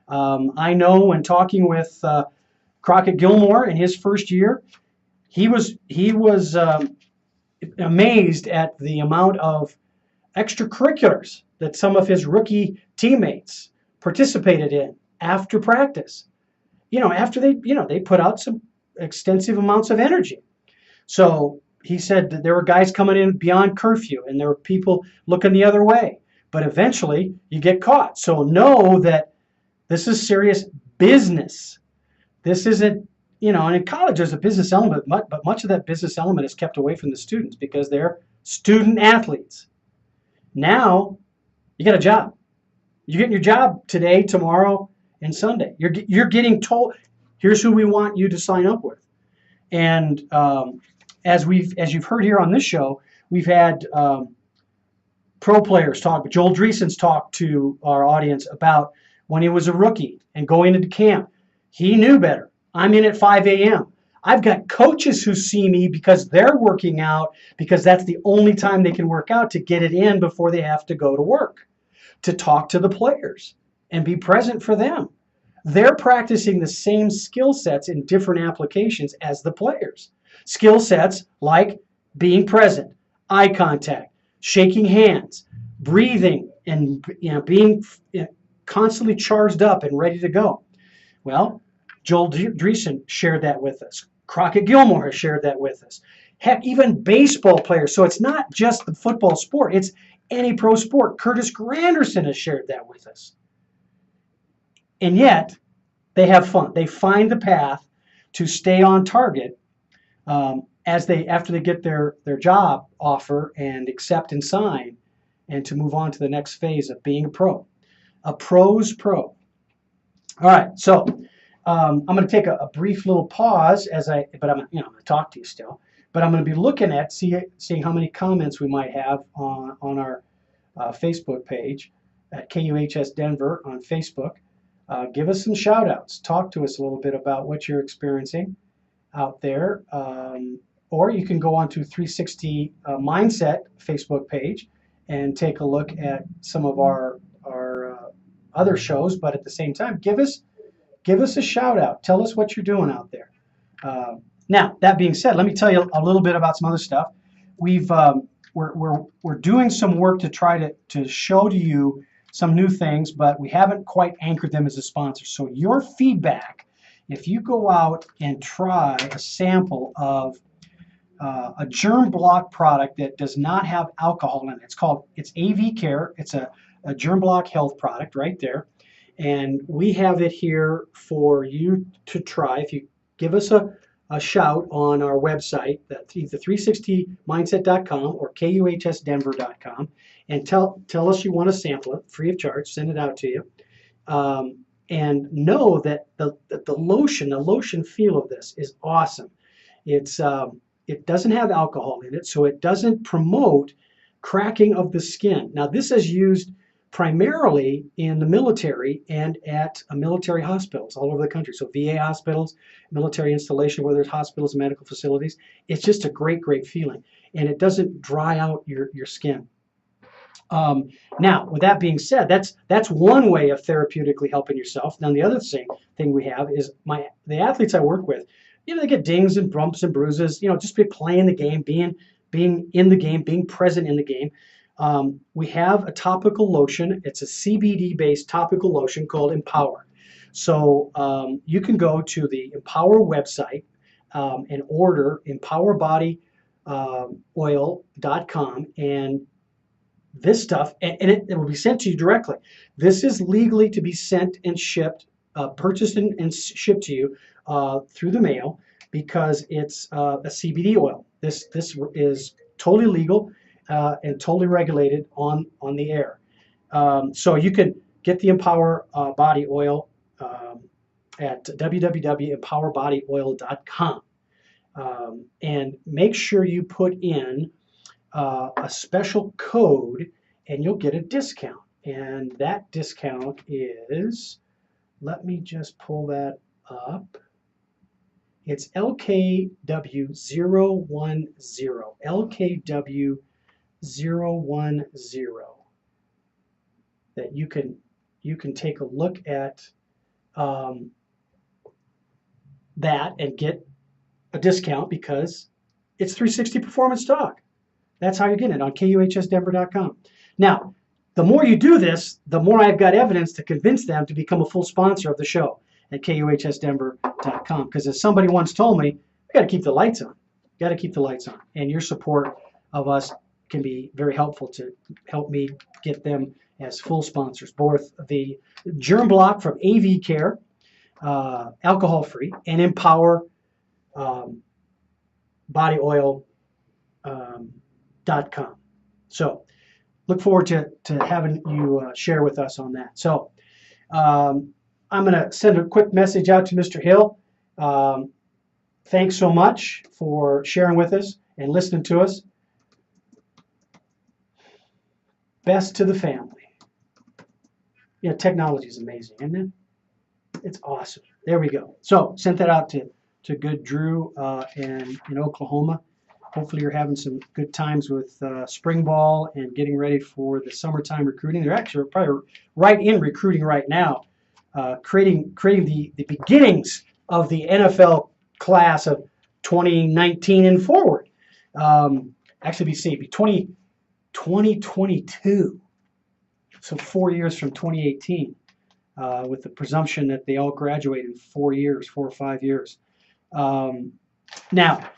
I know when talking with Crockett Gilmore in his first year, he was amazed at the amount of extracurriculars that some of his rookie teammates participated in after practice. After they put out some extensive amounts of energy. So he said that there were guys coming in beyond curfew and there were people looking the other way. But eventually you get caught. So know that this is serious business. This isn't, and in college there's a business element, but much of that business element is kept away from the students because they're student athletes. Now you got a job. You're getting your job today, tomorrow, and Sunday. You're getting told, here's who we want you to sign up with. And as you've heard here on this show, we've had pro players talk. Joel Dreesen's talked to our audience about when he was a rookie and going into camp. He knew better. I'm in at 5 a.m. I've got coaches who see me because they're working out, because that's the only time they can work out to get it in before they have to go to work, to talk to the players and be present for them. They're practicing the same skill sets in different applications as the players. Skill sets like being present, eye contact, shaking hands, breathing, and being constantly charged up and ready to go. Well, Joel Dreesen shared that with us. Crockett Gilmore has shared that with us. Heck, even baseball players. So it's not just the football sport, it's any pro sport. Curtis Granderson has shared that with us. And yet, they have fun. They find the path to stay on target after they get their job offer and accept and sign, and to move on to the next phase of being a pro. A pro's pro. All right, so I'm going to take a brief little pause but I'm going to talk to you still. But I'm going to be looking at seeing how many comments we might have on our Facebook page at KUHS Denver on Facebook. Give us some shout outs. Talk to us a little bit about what you're experiencing out there. Or you can go on to 360 Mindset Facebook page and take a look at some of our other shows. But at the same time, give us a shout out. Tell us what you're doing out there. Now, that being said, let me tell you a little bit about some other stuff. We're doing some work to try to show to you some new things, but we haven't quite anchored them as a sponsor. So your feedback, if you go out and try a sample of a germ block product that does not have alcohol in it, it's AV Care. It's a germ block health product right there. And we have it here for you to try. If you give us a shout on our website, either 360mindset.com or KUHSdenver.com, and tell us you want to sample it free of charge, send it out to you. And know that the lotion feel of this is awesome. It doesn't have alcohol in it, so it doesn't promote cracking of the skin. Now, this is used primarily in the military and at military hospitals all over the country. So VA hospitals, military installation where there's hospitals and medical facilities. It's just a great feeling, and it doesn't dry out your skin. Now, with that being said, that's one way of therapeutically helping yourself. Now, the other thing we have is the athletes I work with. They get dings and bumps and bruises. Just be playing the game, being in the game, being present in the game. We have a topical lotion. It's a CBD-based topical lotion called Empower. So you can go to the Empower website and order empowerbodyoil.com, and this stuff, and it will be sent to you directly. This is legally to be sent and shipped, purchased and shipped to you through the mail, because it's a CBD oil. This is totally legal and totally regulated on the air. So you can get the Empower Body Oil at www.empowerbodyoil.com, and make sure you put in a special code, and you'll get a discount. And that discount is, let me just pull that up. It's LKW010. LKW010. That you can take a look at that and get a discount, because it's 360 Performance Talk. That's how you're getting it on KUHSdenver.com. Now, the more you do this, the more I've got evidence to convince them to become a full sponsor of the show at KUHSdenver.com. Because as somebody once told me, we got to keep the lights on. Got to keep the lights on. And your support of us can be very helpful to help me get them as full sponsors. Both the Germ Block from AV Care, alcohol-free, and Empower Body Oil.com. So look forward to having you share with us on that. So I'm going to send a quick message out to Mr. Hill. thanks so much for sharing with us and listening to us. Best to the family. Yeah, technology is amazing, isn't it? It's awesome. There we go. So sent that out to good Drew in Oklahoma. Hopefully you're having some good times with spring ball and getting ready for the summertime recruiting. They're actually probably right in recruiting right now, creating the beginnings of the NFL class of 2019 and forward. Actually, be 2022. So 4 years from 2018, with the presumption that they all graduate in 4 or 5 years. Now,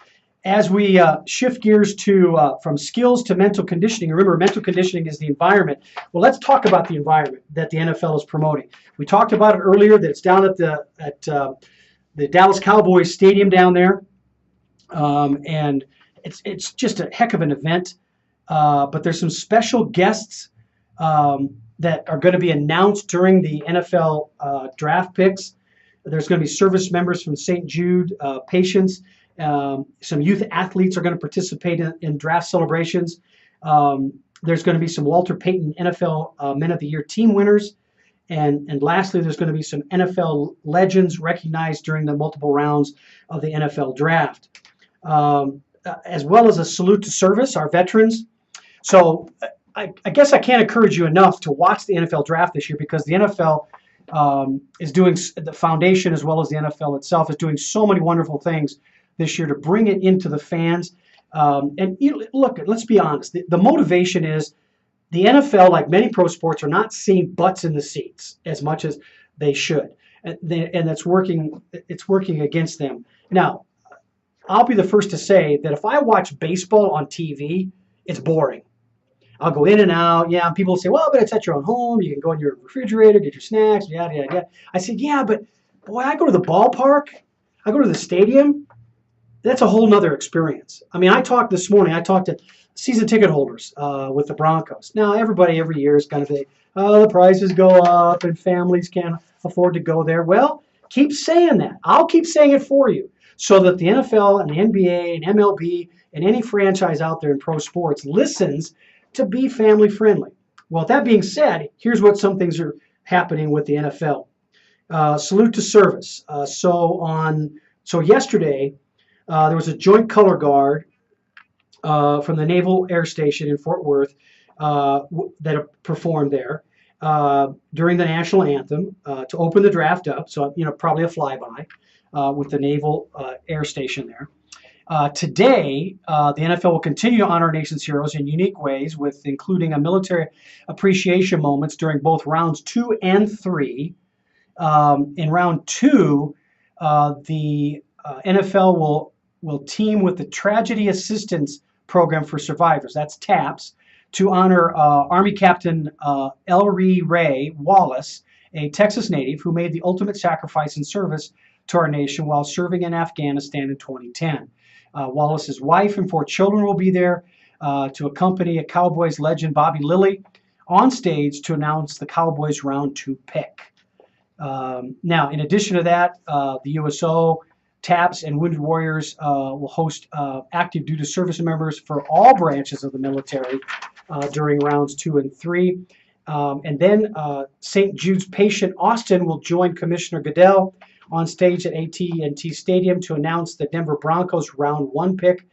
as we shift gears to from skills to mental conditioning, remember, mental conditioning is the environment. Well, let's talk about the environment that the NFL is promoting. We talked about it earlier, that it's down at the Dallas Cowboys Stadium down there, and it's just a heck of an event. But there's some special guests that are going to be announced during the NFL draft picks. There's going to be service members from St. Jude patients. Some youth athletes are going to participate in draft celebrations. There's going to be some Walter Payton NFL Men of the Year team winners. And lastly, there's going to be some NFL legends recognized during the multiple rounds of the NFL draft, as well as a salute to service, our veterans. So I guess I can't encourage you enough to watch the NFL draft this year, because the NFL is doing, the foundation as well as the NFL itself is doing so many wonderful things this year to bring it into the fans. And look, let's be honest, the motivation is the NFL, like many pro sports, are not seeing butts in the seats as much as they should. And it's working against them. Now, I'll be the first to say that if I watch baseball on TV, it's boring. I'll go in and out. Yeah, people say, well, but it's at your own home. You can go in your refrigerator, get your snacks, yada, yada, yada. I said, yeah, but boy, I go to the ballpark. I go to the stadium. That's a whole nother experience. I mean, I talked to season ticket holders with the Broncos. Now, everybody every year is going to say, oh, the prices go up and families can't afford to go there. Well, keep saying that. I'll keep saying it for you, so that the NFL and the NBA and MLB and any franchise out there in pro sports listens to be family friendly. Well, that being said, here's what some things are happening with the NFL. Salute to service. So yesterday, there was a joint color guard from the Naval Air Station in Fort Worth that performed there during the national anthem to open the draft up. So, probably a flyby with the Naval Air Station there. Today, the NFL will continue to honor our nation's heroes in unique ways, with including a military appreciation moments during both rounds 2 and 3. In round 2, the NFL will team with the Tragedy Assistance Program for Survivors, that's TAPS, to honor Army Captain Ellery Ray Wallace, a Texas native who made the ultimate sacrifice in service to our nation while serving in Afghanistan in 2010. Wallace's wife and 4 children will be there to accompany a Cowboys legend, Bobby Lilly, on stage to announce the Cowboys round 2 pick. Now, in addition to that, the USO, TAPS, and Wounded Warriors will host active duty service members for all branches of the military during rounds 2 and 3. And then St. Jude's patient Austin will join Commissioner Goodell on stage at AT&T Stadium to announce the Denver Broncos round 1 pick.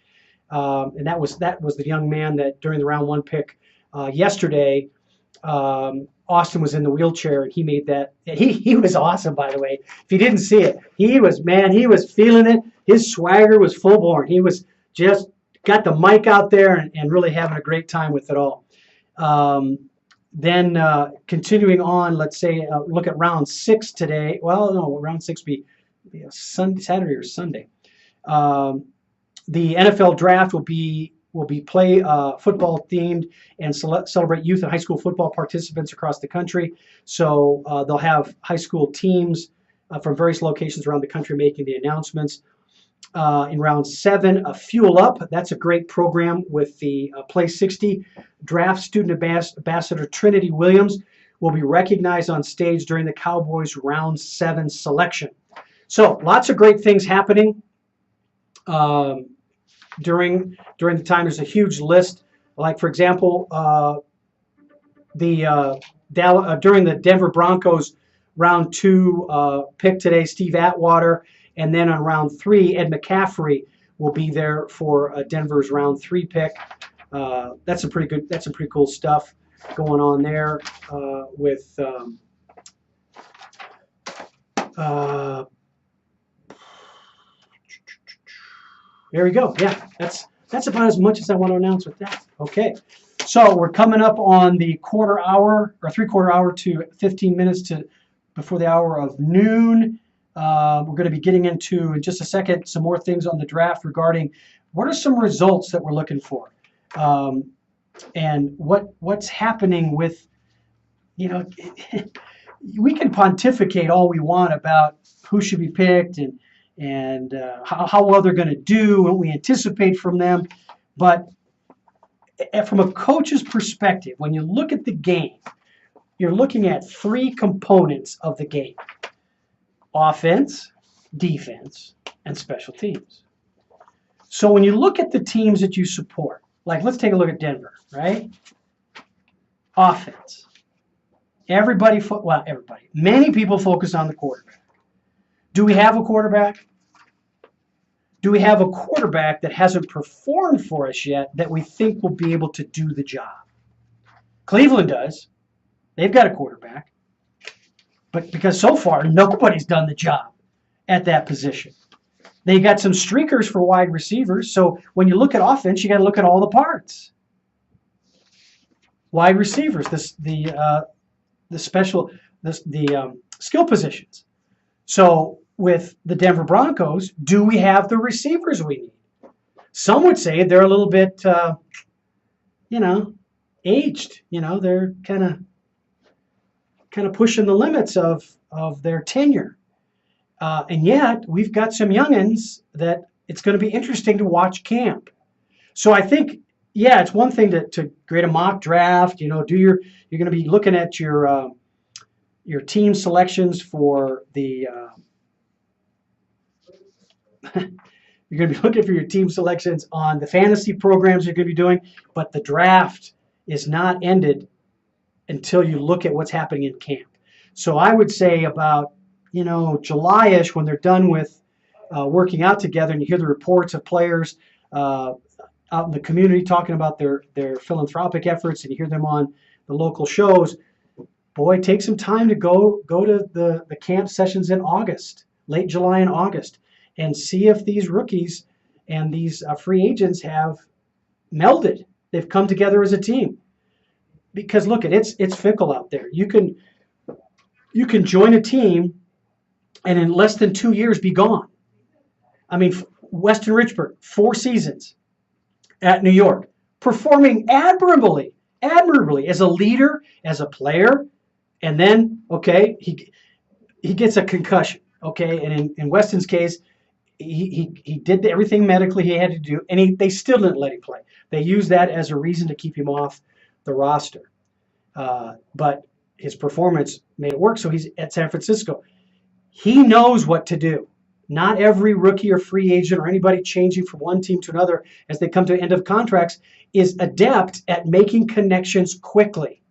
And that was the young man that during the round 1 pick yesterday, Austin was in the wheelchair and he made that. He was awesome, by the way. If you didn't see it, he was feeling it. His swagger was full born. He was just got the mic out there and really having a great time with it all. Then continuing on, let's say look at round 6 today. Well, no, round 6 be a Saturday or Sunday. The NFL draft will be play football themed and celebrate youth and high school football participants across the country. So they'll have high school teams from various locations around the country making the announcements. In round 7, Fuel Up. That's a great program with the Play 60 draft student ambassador Trinity Williams will be recognized on stage during the Cowboys round 7 selection. So lots of great things happening. um, during the time. There's a huge list. Like for example, during the Denver Broncos round 2 pick today, Steve Atwater, and then on round 3, Ed McCaffrey will be there for Denver's round 3 pick. That's some pretty cool stuff going on there with. There we go. Yeah, that's about as much as I want to announce with that. Okay, so we're coming up on the quarter hour or 3/4 hour to 15 minutes to before the hour of noon. We're going to be getting into in just a second some more things on the draft regarding what are some results that we're looking for, and what's happening with, you know, we can pontificate all we want about who should be picked and how well they're going to do, what we anticipate from them. But from a coach's perspective, when you look at the game, you're looking at 3 components of the game: offense, defense, and special teams. So when you look at the teams that you support, like let's take a look at Denver, right? Offense. Many people focus on the quarterback. Do we have a quarterback? Do we have a quarterback that hasn't performed for us yet that we think will be able to do the job? Cleveland does. They've got a quarterback. But because so far, nobody's done the job at that position. They got some streakers for wide receivers. So when you look at offense, you got to look at all the parts. Wide receivers, the skill positions. So with the Denver Broncos, do we have the receivers we need? Some would say they're a little bit, aged. They're kind of pushing the limits of their tenure. And yet we've got some youngins that it's going to be interesting to watch camp. So I think, yeah, it's one thing to create a mock draft. You're going to be looking at your team selections for the. You're going to be looking for your team selections on the fantasy programs you're going to be doing, but the draft is not ended until you look at what's happening in camp. So I would say about July-ish, when they're done with working out together, and you hear the reports of players out in the community talking about their philanthropic efforts, and you hear them on the local shows. Boy, take some time to go to the camp sessions in August, late July and August, and see if these rookies and these free agents have melded. They've come together as a team. Because look, it's fickle out there. You can join a team and in less than 2 years be gone. I mean, Weston Richburg, 4 seasons at New York, performing admirably as a leader, as a player, and then he gets a concussion. And in Weston's case, he did everything medically he had to do, and they still didn't let him play. They used that as a reason to keep him off the roster. But his performance made it work, so he's at San Francisco. He knows what to do. Not every rookie or free agent or anybody changing from one team to another as they come to the end of contracts is adept at making connections quickly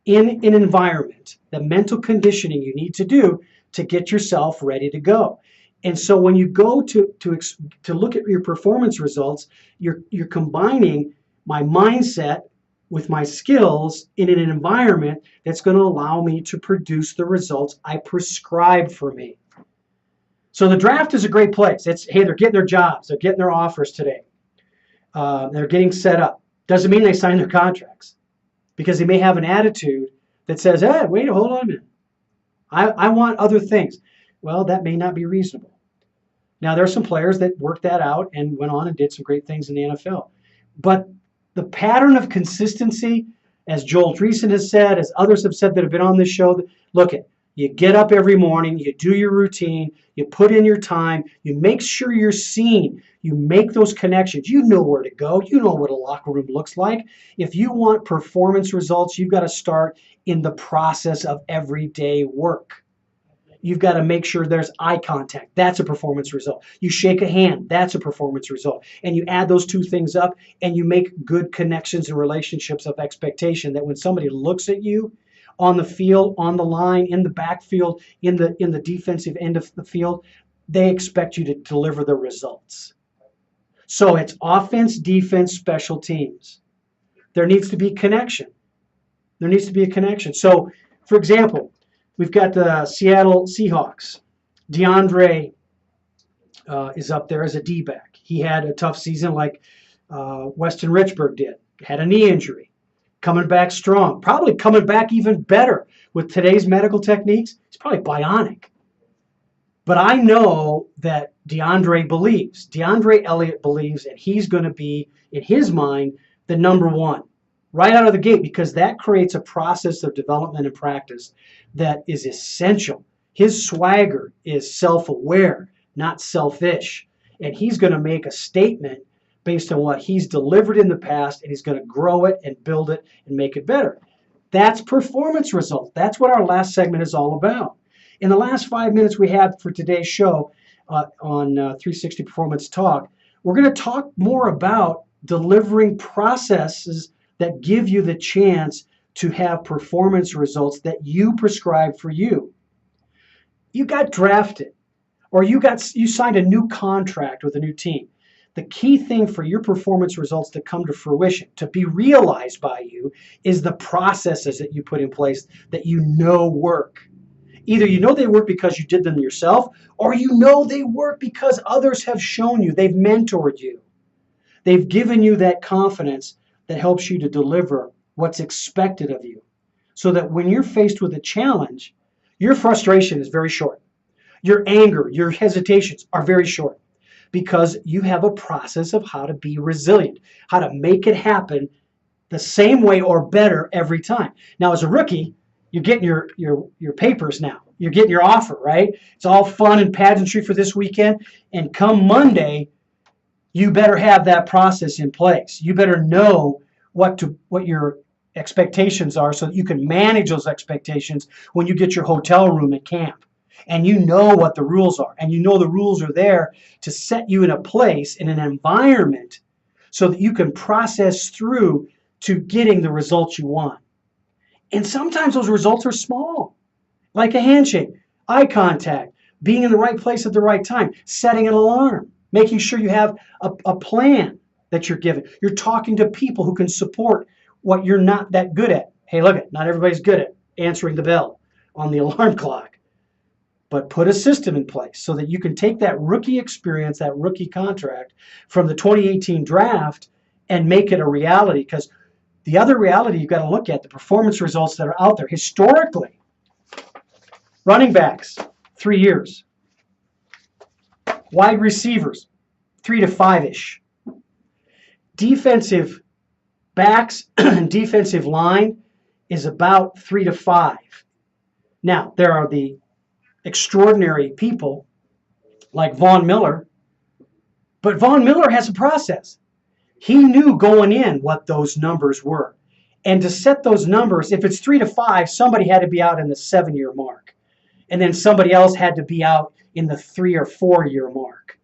in an environment, the mental conditioning you need to do to get yourself ready to go. And so when you go to look at your performance results, you're combining my mindset with my skills in an environment that's going to allow me to produce the results I prescribe for me. So the draft is a great place. They're getting their jobs. They're getting their offers today. They're getting set up. Doesn't mean they sign their contracts, because they may have an attitude that says, hey, wait, hold on a minute. I want other things. Well, that may not be reasonable. Now, there are some players that worked that out and went on and did some great things in the NFL. But the pattern of consistency, as Joel Dreesen has said, as others have said that have been on this show, you get up every morning, you do your routine, you put in your time, you make sure you're seen, you make those connections. You know where to go. You know what a locker room looks like. If you want performance results, you've got to start in the process of everyday work. You've got to make sure there's eye contact. That's a performance result. You shake a hand. That's a performance result. And you add those two things up and you make good connections and relationships of expectation that when somebody looks at you on the field, on the line, in the backfield, in the defensive end of the field, they expect you to deliver the results. So it's offense, defense, special teams. There needs to be connection. There needs to be a connection. So, for example, we've got the Seattle Seahawks. DeAndre is up there as a D-back. He had a tough season like Weston Richburg did. Had a knee injury. Coming back strong. Probably coming back even better. With today's medical techniques, he's probably bionic. But I know that DeAndre Elliott believes, and he's going to be, in his mind, the number one right out of the gate, because that creates a process of development and practice that is essential. His swagger is self-aware, not selfish. And he's going to make a statement based on what he's delivered in the past, and he's going to grow it and build it and make it better. That's performance results. That's what our last segment is all about. In the last 5 minutes we have for today's show on 360 Performance Talk, we're going to talk more about delivering processes that give you the chance to have performance results that you prescribe for you. You got drafted, or you signed a new contract with a new team. The key thing for your performance results to come to fruition, to be realized by you, is the processes that you put in place that you know work. Either you know they work because you did them yourself, or you know they work because others have shown you, they've mentored you. They've given you that confidence that helps you to deliver what's expected of you. So that when you're faced with a challenge, your frustration is very short. Your anger, your hesitations are very short, because you have a process of how to be resilient, how to make it happen the same way or better every time. Now, as a rookie, you're getting your papers now. You're getting your offer, right? It's all fun and pageantry for this weekend. And come Monday, you better have that process in place. You better know what your expectations are so that you can manage those expectations when you get your hotel room at camp. And you know what the rules are. And you know the rules are there to set you in a place, in an environment, so that you can process through to getting the results you want. And sometimes those results are small, like a handshake, eye contact, being in the right place at the right time, setting an alarm, making sure you have a plan that you're given. You're talking to people who can support what you're not that good at. Hey, look, not everybody's good at answering the bell on the alarm clock. But put a system in place so that you can take that rookie experience, that rookie contract from the 2018 draft and make it a reality. Because the other reality you've got to look at, the performance results that are out there historically. Running backs, 3 years. Wide receivers, 3 to 5-ish. Defensive backs and defensive line is about 3 to 5. Now, there are the extraordinary people like Von Miller, but Von Miller has a process. He knew going in what those numbers were. And to set those numbers, if it's 3 to 5, somebody had to be out in the 7-year mark. And then somebody else had to be out in the 3 or 4-year mark.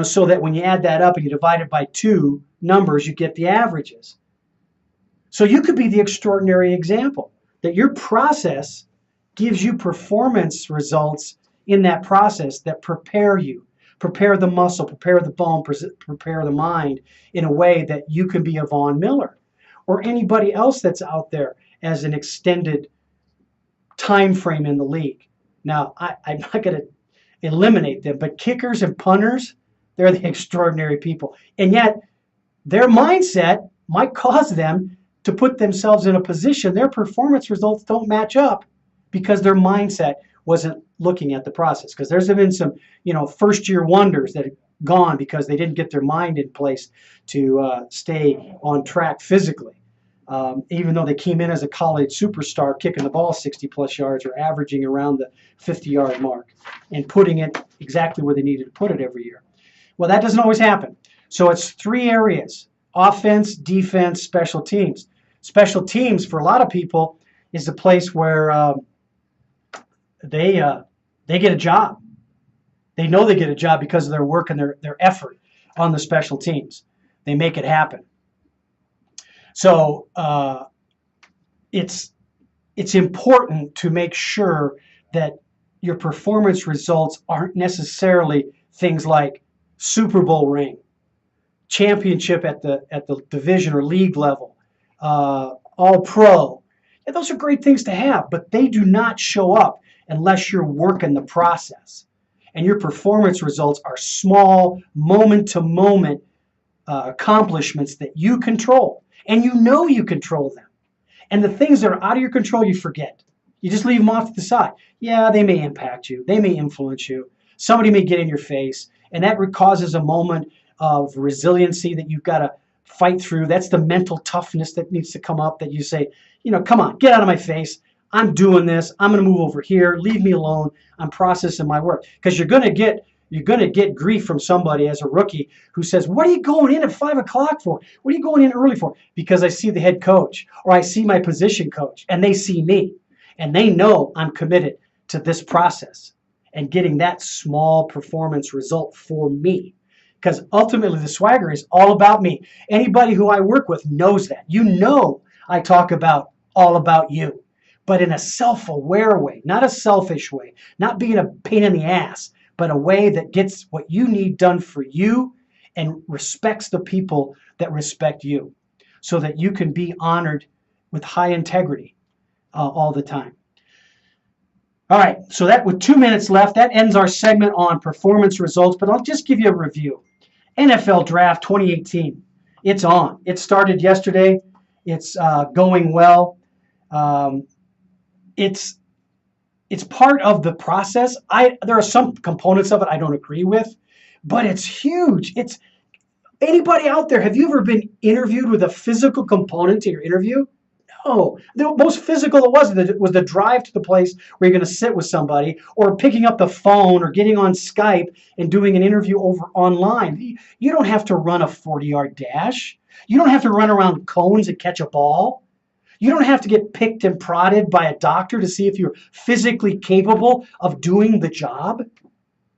So that when you add that up and you divide it by 2 numbers, you get the averages. So you could be the extraordinary example that your process gives you performance results in that process that prepare you, prepare the muscle, prepare the bone, prepare the mind in a way that you can be a Von Miller or anybody else that's out there as an extended time frame in the league. Now, I'm not going to eliminate them, but kickers and punters, they're the extraordinary people. And yet their mindset might cause them to put themselves in a position their performance results don't match up, because their mindset wasn't looking at the process. Because there's been some, first-year wonders that have gone because they didn't get their mind in place to stay on track physically. Even though they came in as a college superstar, kicking the ball 60-plus yards or averaging around the 50-yard mark and putting it exactly where they needed to put it every year. Well, that doesn't always happen. So it's 3 areas: offense, defense, special teams. Special teams, for a lot of people, is the place where they they get a job. They know they get a job because of their work and their effort on the special teams. They make it happen. So it's important to make sure that your performance results aren't necessarily things like Super Bowl ring, championship at the division or league level, all pro. And those are great things to have, but they do not show up unless you're working the process. And your performance results are small, moment-to-moment accomplishments that you control. And you know you control them. And the things that are out of your control, you forget. You just leave them off to the side. Yeah, they may impact you. They may influence you. Somebody may get in your face. And that causes a moment of resiliency that you've got to fight through. That's the mental toughness that needs to come up, that you say, come on, get out of my face. I'm doing this. I'm going to move over here. Leave me alone. I'm processing my work. Because you're going to get grief from somebody as a rookie who says, what are you going in at 5 o'clock for? What are you going in early for? Because I see the head coach or I see my position coach and they see me and they know I'm committed to this process and getting that small performance result for me. Because ultimately the swagger is all about me. Anybody who I work with knows that. I talk about all about you, but in a self-aware way, not a selfish way, not being a pain in the ass, but a way that gets what you need done for you and respects the people that respect you so that you can be honored with high integrity all the time. All right, so that with 2 minutes left, that ends our segment on performance results, but I'll just give you a review. NFL Draft 2018, it's on. It started yesterday. It's going well. It's part of the process. There are some components of it I don't agree with, but it's huge. It's anybody out there, have you ever been interviewed with a physical component to your interview? No. The most physical it was the drive to the place where you're going to sit with somebody, or picking up the phone or getting on Skype and doing an interview over online. You don't have to run a 40-yard dash. You don't have to run around cones and catch a ball. You don't have to get picked and prodded by a doctor to see if you're physically capable of doing the job.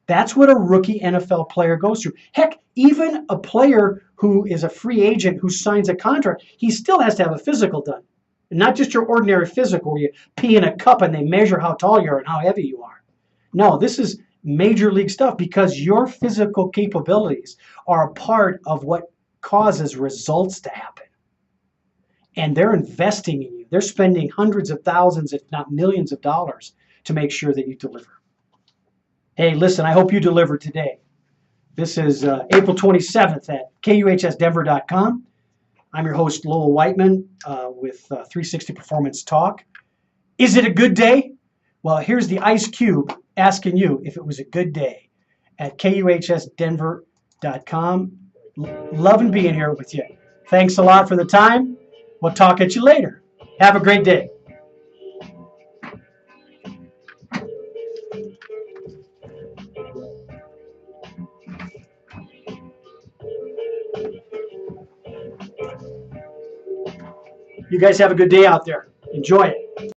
That's what a rookie NFL player goes through. Heck, even a player who is a free agent who signs a contract, he still has to have a physical done. And not just your ordinary physical where you pee in a cup and they measure how tall you are and how heavy you are. No, this is major league stuff because your physical capabilities are a part of what causes results to happen. And they're investing in you. They're spending hundreds of thousands, if not millions of dollars to make sure that you deliver. Hey, listen, I hope you deliver today. This is April 27th at KUHSdenver.com. I'm your host, Lowell Whiteman, with 360 Performance Talk. Is it a good day? Well, here's the Ice Cube asking you if it was a good day at KUHSdenver.com. Loving being here with you. Thanks a lot for the time. We'll talk at you later. Have a great day. You guys have a good day out there. Enjoy it.